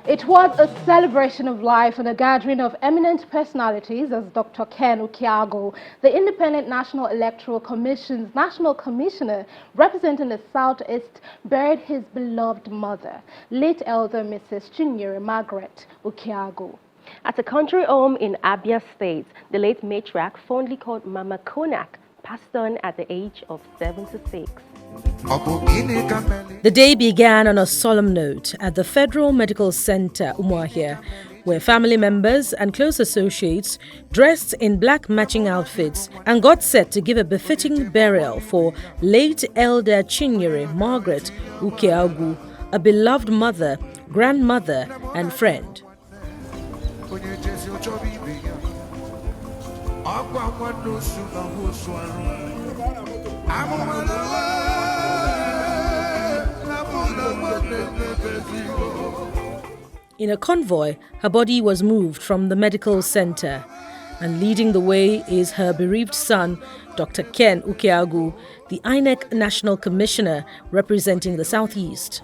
It was a celebration of life and a gathering of eminent personalities as Dr. Ken Ukeagu, the Independent National Electoral Commission's National Commissioner representing the Southeast, buried his beloved mother, late elder Mrs. Chinyere Margaret Ukeagu. At a country home in Abia State, the late matriarch, fondly called Mama Konak, passed on at the age of 76. The day began on a solemn note at the Federal Medical Center, Umuahia, where family members and close associates dressed in black matching outfits and got set to give a befitting burial for late elder Chinyere Margaret Ukeagu, a beloved mother, grandmother, and friend. In a convoy, her body was moved from the medical center, and leading the way is her bereaved son, Dr. Ken Ukeagu, the INEC National Commissioner representing the Southeast.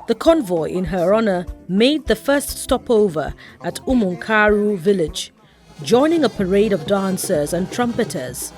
The convoy in her honor made the first stopover at Umunkaru village, joining a parade of dancers and trumpeters.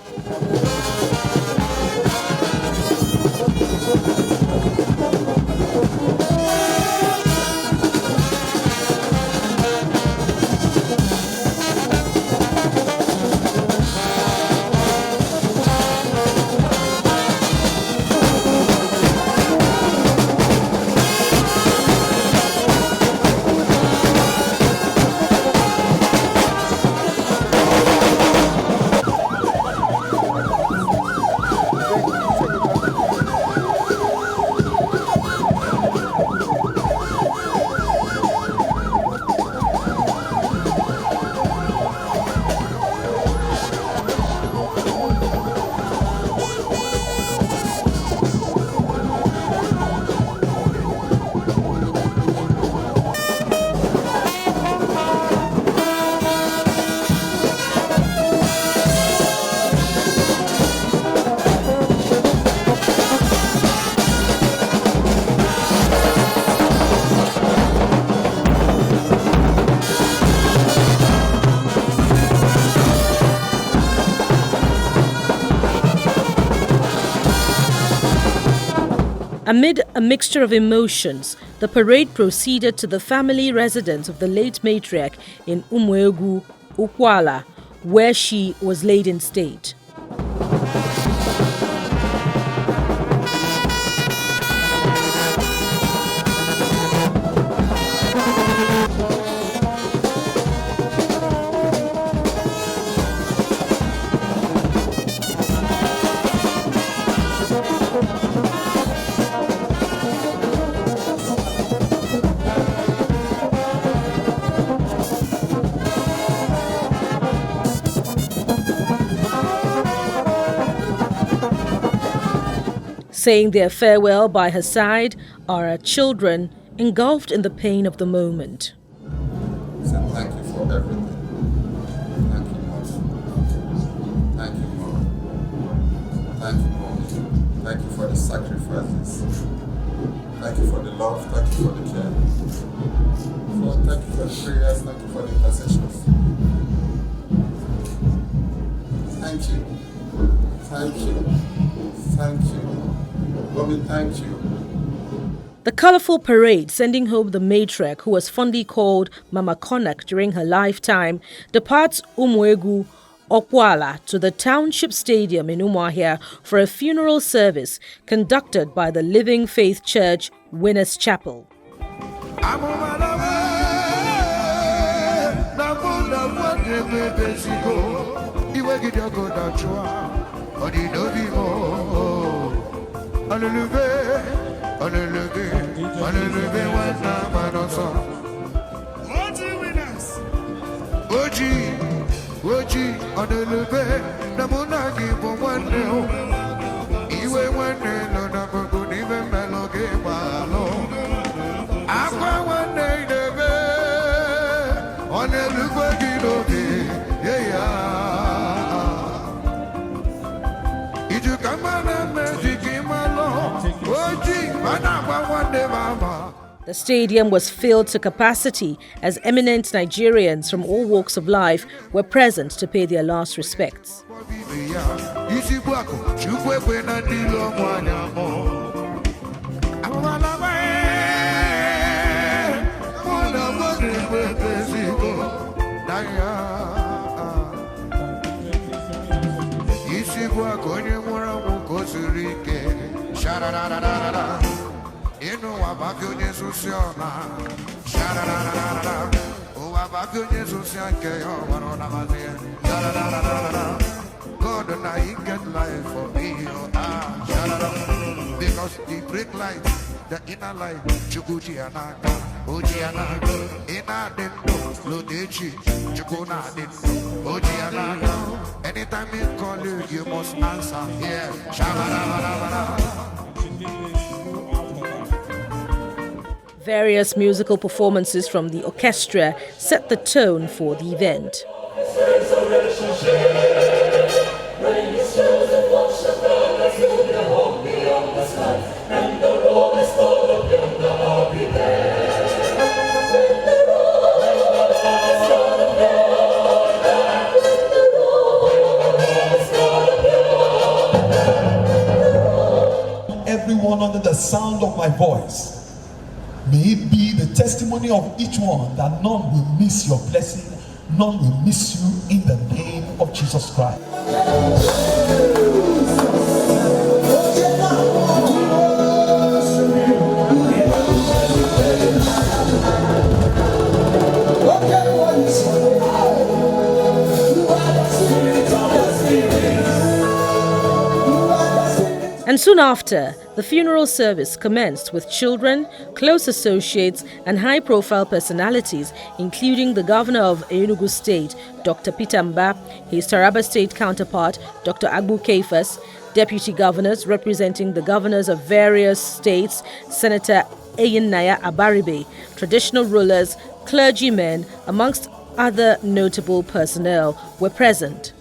Amid a mixture of emotions, the parade proceeded to the family residence of the late matriarch in Ukeagu, Ukwala, where she was laid in state. Saying their farewell by her side are her children, engulfed in the pain of the moment. So thank you for everything. Thank you, Lord. Thank you, Lord. Thank you, Lord. Thank you for the sacrifices. Thank you for the love. Thank you for the care. Thank you for the prayers. Thank you for the intercessions. Thank you. Thank you. Thank you. Mommy, thank you. The colorful parade sending home the matriarch, who was fondly called Mama Konak during her lifetime, departs Ukeagu, Ukwala to the Township Stadium in Umuahia for a funeral service conducted by the Living Faith Church Winners Chapel. The stadium was filled to capacity as eminent Nigerians from all walks of life were present to pay their last respects. God, and I get life for me, because the break light, the inner light, Chukujiana, Ojiana, inner dendo, Lodechi, Chukuna dendo, Ojiana. Anytime you call you, you must answer. Yeah, Various musical performances from the orchestra set the tone for the event. Everyone under the sound of my voice, may it be the testimony of each one that none will miss your blessing, none will miss you in the name of Jesus Christ. And soon after, the funeral service commenced with children, close associates, and high-profile personalities, including the governor of Enugu State, Dr. Peter Mba, his Taraba State counterpart, Dr. Agbu Keifas, deputy governors representing the governors of various states, Senator Naya Abaribe, traditional rulers, clergymen, amongst other notable personnel were present.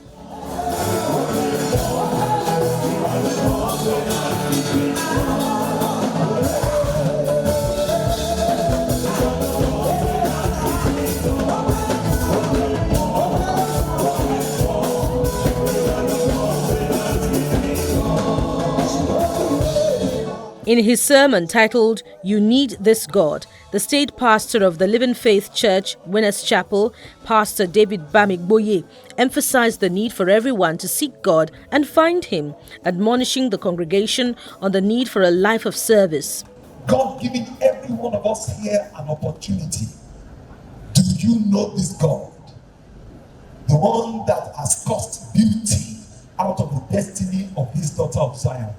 In his sermon titled, "You Need This God," the state pastor of the Living Faith Church, Winners Chapel, Pastor David Bamigboye, emphasized the need for everyone to seek God and find Him, admonishing the congregation on the need for a life of service. God giving every one of us here an opportunity. Do you know this God? The one that has caused beauty out of the destiny of His daughter of Zion.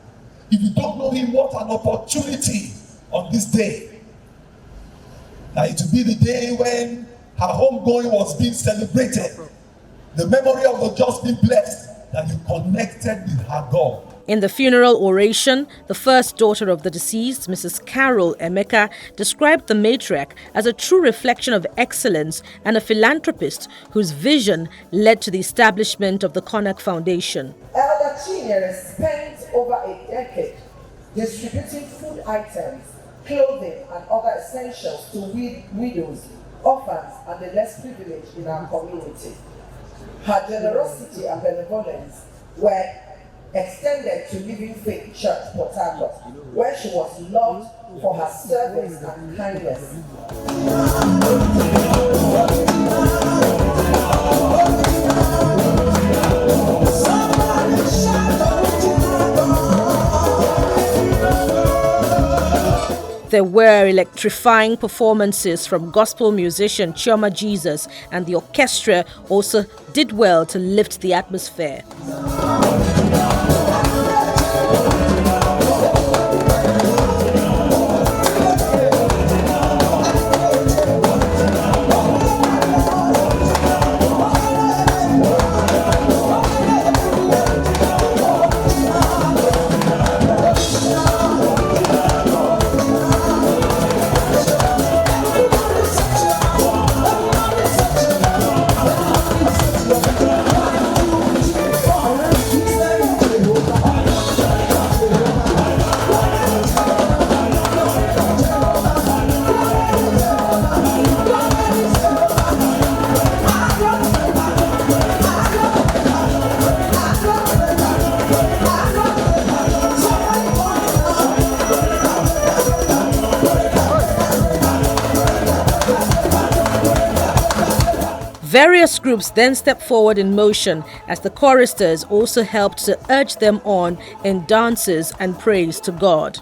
If you don't know Him, what an opportunity on this day. Now it will be the day when her homegoing was being celebrated. The memory of the just being blessed, that you connected with her God. In the funeral oration, the first daughter of the deceased, Mrs. Carol Emeka, described the matriarch as a true reflection of excellence and a philanthropist whose vision led to the establishment of the Konak Foundation. Elder Chinyere spent over a decade distributing food items, clothing, and other essentials to widows, orphans, and the less privileged in our community. Her generosity and benevolence were extended to Living Faith Church, Port Harcourt, where she was loved for her service and kindness. There were electrifying performances from gospel musician Chioma Jesus, and the orchestra also did well to lift the atmosphere. Various groups then stepped forward in motion as the choristers also helped to urge them on in dances and praise to God.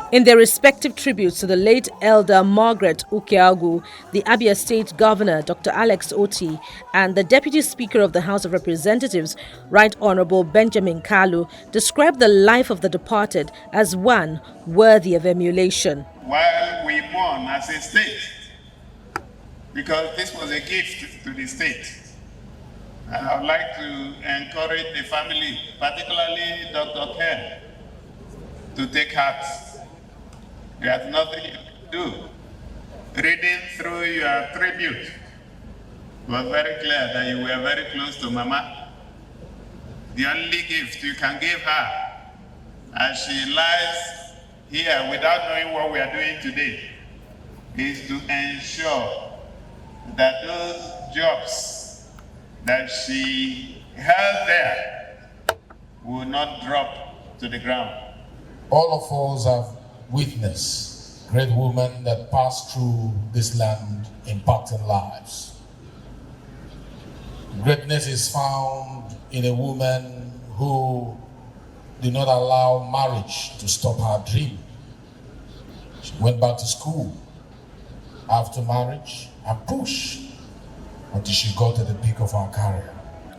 In their respective tributes to the late elder Margaret Ukeagu, the Abia State Governor Dr. Alex Oti, and the Deputy Speaker of the House of Representatives, Right Honorable Benjamin Kalu, described the life of the departed as one worthy of emulation. While we mourn as a state, because this was a gift to the state, and I would like to encourage the family, particularly Dr. Ken, to take heart. There's nothing you can do. Reading through your tribute, it was very clear that you were very close to Mama. The only gift you can give her, as she lies here without knowing what we are doing today, is to ensure that those jobs that she held there will not drop to the ground. All of us have witnessed great women that passed through this land impacting lives. Greatness is found in a woman who did not allow marriage to stop her dream. She went back to school after marriage and pushed until she got to the peak of her career.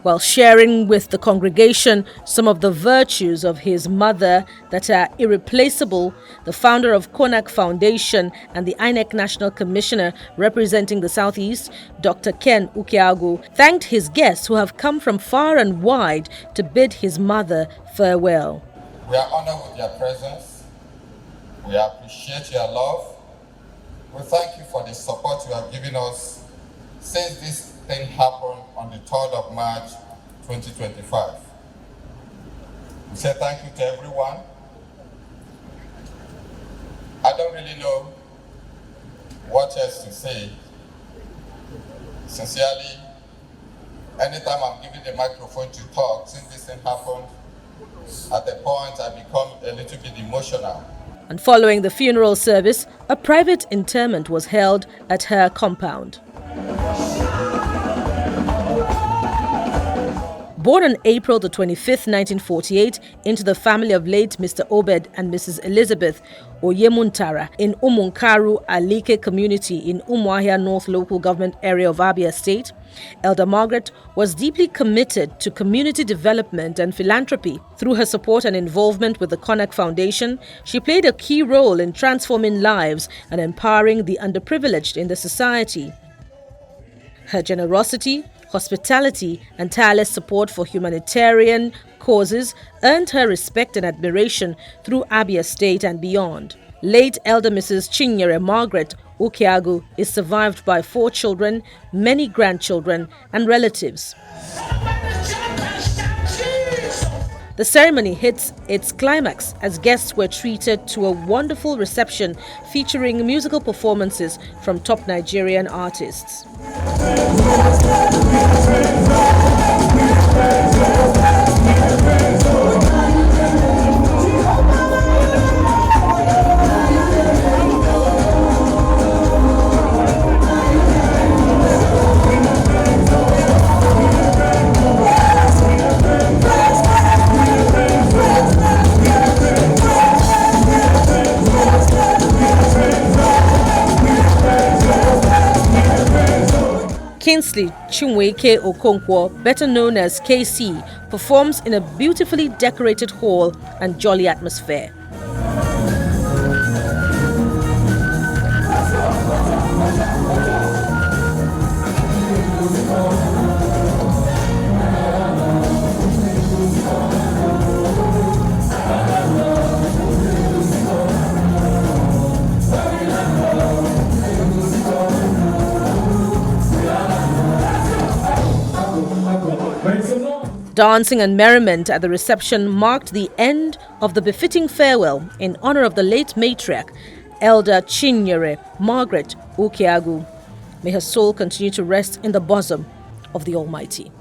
While sharing with the congregation some of the virtues of his mother that are irreplaceable, the founder of CONAC Foundation and the INEC National Commissioner representing the Southeast, Dr. Ken Ukeagu, thanked his guests who have come from far and wide to bid his mother farewell. We are honored with your presence. We appreciate your love. We thank you for the support you have given us since this thing happened on the 3rd of March 2025. We say thank you to everyone. I don't really know what else to say. Sincerely, anytime I'm given the microphone to talk, since this thing happened, at the point I become a little bit emotional. And following the funeral service, a private interment was held at her compound. Born on April the 25th, 1948, into the family of late Mr. Obed and Mrs. Elizabeth Oyemuntara in Umunkaru Alike community in Umuahia North local government area of Abia State, Elder Margaret was deeply committed to community development and philanthropy. Through her support and involvement with the CONAC Foundation, she played a key role in transforming lives and empowering the underprivileged in the society. Her generosity, hospitality, and tireless support for humanitarian causes earned her respect and admiration through Abia State and beyond. Late Elder Mrs. Chinyere Margaret Ukeagu is survived by 4 children, many grandchildren, and relatives. The ceremony hits its climax as guests were treated to a wonderful reception featuring musical performances from top Nigerian artists. Kingsley Chinweke Okonkwo, better known as KC, performs in a beautifully decorated hall and jolly atmosphere. Dancing and merriment at the reception marked the end of the befitting farewell in honor of the late matriarch, Elder Chinyere Margaret Ukeagu. May her soul continue to rest in the bosom of the Almighty.